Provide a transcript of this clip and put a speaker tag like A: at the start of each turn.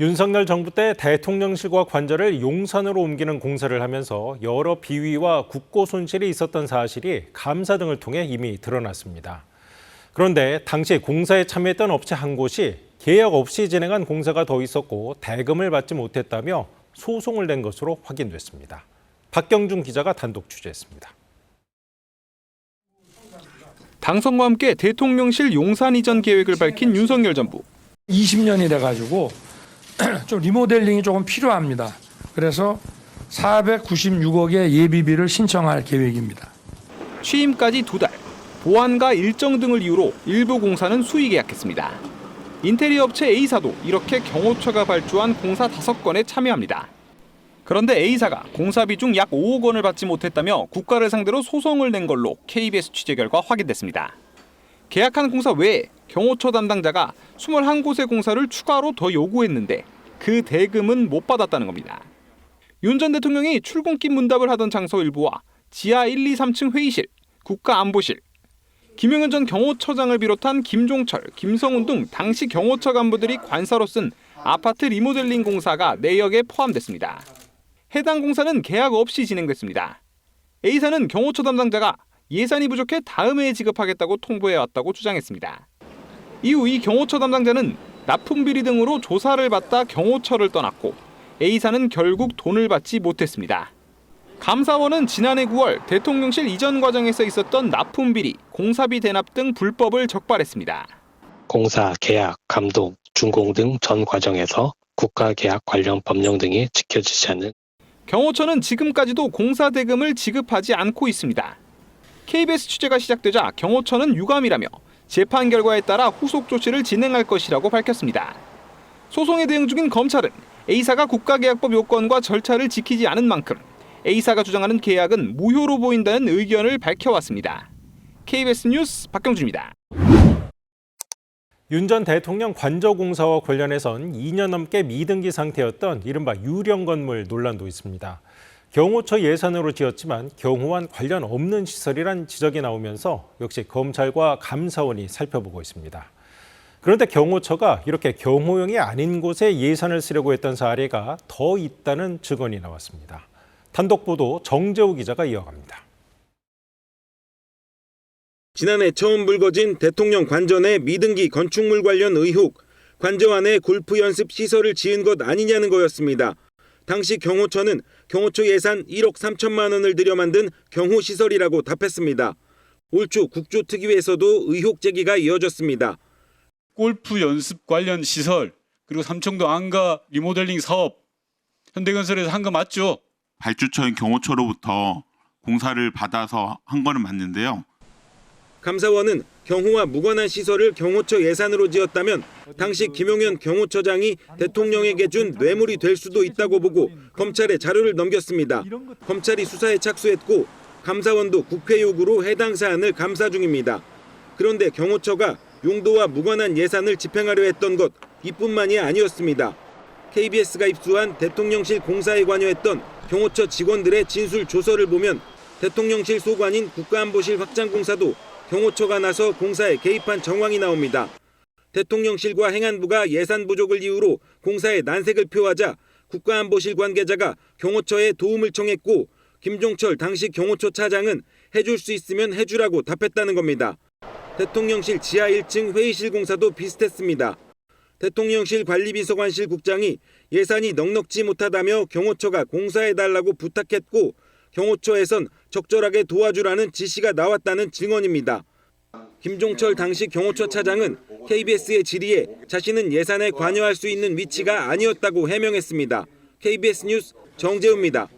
A: 윤석열 정부 때 대통령실과 관저를 용산으로 옮기는 공사를 하면서 여러 비위와 국고 손실이 있었던 사실이 감사 등을 통해 이미 드러났습니다. 그런데 당시 공사에 참여했던 업체 한 곳이 계약 없이 진행한 공사가 더 있었고 대금을 받지 못했다며 소송을 낸 것으로 확인됐습니다. 박경준 기자가 단독 취재했습니다.
B: 당선과 함께 대통령실 용산 이전 계획을 밝힌 윤석열 정부.
C: 20년이 돼가지고 좀 리모델링이 조금 필요합니다. 그래서 496억의 예비비를 신청할 계획입니다.
B: 취임까지 2달, 보안과 일정 등을 이유로 일부 공사는 수의 계약했습니다. 인테리어 업체 A사도 이렇게 경호처가 발주한 공사 5건에 참여합니다. 그런데 A사가 공사비 중 약 5억 원을 받지 못했다며 국가를 상대로 소송을 낸 걸로 KBS 취재 결과 확인됐습니다. 계약한 공사 외에 경호처 담당자가 21곳의 공사를 추가로 더 요구했는데 그 대금은 못 받았다는 겁니다. 윤 전 대통령이 출근길 문답을 하던 장소 일부와 지하 1, 2, 3층 회의실, 국가안보실, 김용현 전 경호처장을 비롯한 김종철, 김성훈 등 당시 경호처 간부들이 관사로 쓴 아파트 리모델링 공사가 내역에 포함됐습니다. 해당 공사는 계약 없이 진행됐습니다. A사는 경호처 담당자가 예산이 부족해 다음 해에 지급하겠다고 통보해왔다고 주장했습니다. 이후 이 경호처 담당자는 납품 비리 등으로 조사를 받다 경호처를 떠났고 A사는 결국 돈을 받지 못했습니다. 감사원은 지난해 9월 대통령실 이전 과정에서 있었던 납품 비리, 공사비 대납 등 불법을 적발했습니다.
D: 공사, 계약, 감독, 준공 등 전 과정에서 국가계약 관련 법령 등이 지켜지지 않는
B: 경호처는 지금까지도 공사 대금을 지급하지 않고 있습니다. KBS 취재가 시작되자 경호처는 유감이라며 재판 결과에 따라 후속 조치를 진행할 것이라고 밝혔습니다. 소송에 대응 중인 검찰은 A사가 국가계약법 요건과 절차를 지키지 않은 만큼 A사가 주장하는 계약은 무효로 보인다는 의견을 밝혀왔습니다. KBS 뉴스 박경준입니다.
A: 윤 전 대통령 관저 공사와 관련해선 2년 넘게 미등기 상태였던 이른바 유령 건물 논란도 있습니다. 경호처 예산으로 지었지만 경호와 관련 없는 시설이란 지적이 나오면서 역시 검찰과 감사원이 살펴보고 있습니다. 그런데 경호처가 이렇게 경호용이 아닌 곳에 예산을 쓰려고 했던 사례가 더 있다는 증언이 나왔습니다. 단독 보도 정재우 기자가 이어갑니다.
E: 지난해 처음 불거진 대통령 관저 내 미등기 건축물 관련 의혹, 관저 안에 골프 연습 시설을 지은 것 아니냐는 거였습니다. 당시 경호처는 경호처 예산 1억 3천만 원을 들여 만든 경호시설이라고 답했습니다. 올 초 국조특위에서도 의혹 제기가 이어졌습니다.
F: 골프 연습 관련 시설, 그리고 삼청도 안가 리모델링 사업, 현대건설에서 한 거 맞죠?
G: 발주처인 경호처로부터 공사를 받아서 한 거는 맞는데요.
E: 감사원은 경호와 무관한 시설을 경호처 예산으로 지었다면 당시 김용현 경호처장이 대통령에게 준 뇌물이 될 수도 있다고 보고 검찰에 자료를 넘겼습니다. 검찰이 수사에 착수했고 감사원도 국회 요구로 해당 사안을 감사 중입니다. 그런데 경호처가 용도와 무관한 예산을 집행하려 했던 것 이뿐만이 아니었습니다. KBS가 입수한 대통령실 공사에 관여했던 경호처 직원들의 진술 조서를 보면 대통령실 소관인 국가안보실 확장 공사도 경호처가 나서 공사에 개입한 정황이 나옵니다. 대통령실과 행안부가 예산 부족을 이유로 공사에 난색을 표하자 국가안보실 관계자가 경호처에 도움을 청했고 김종철 당시 경호처 차장은 해줄 수 있으면 해주라고 답했다는 겁니다. 대통령실 지하 1층 회의실 공사도 비슷했습니다. 대통령실 관리비서관실 국장이 예산이 넉넉지 못하다며 경호처가 공사해달라고 부탁했고 경호처에선 적절하게 도와주라는 지시가 나왔다는 증언입니다. 김종철 당시 경호처 차장은 KBS의 질의에 자신은 예산에 관여할 수 있는 위치가 아니었다고 해명했습니다. KBS 뉴스 정재우입니다.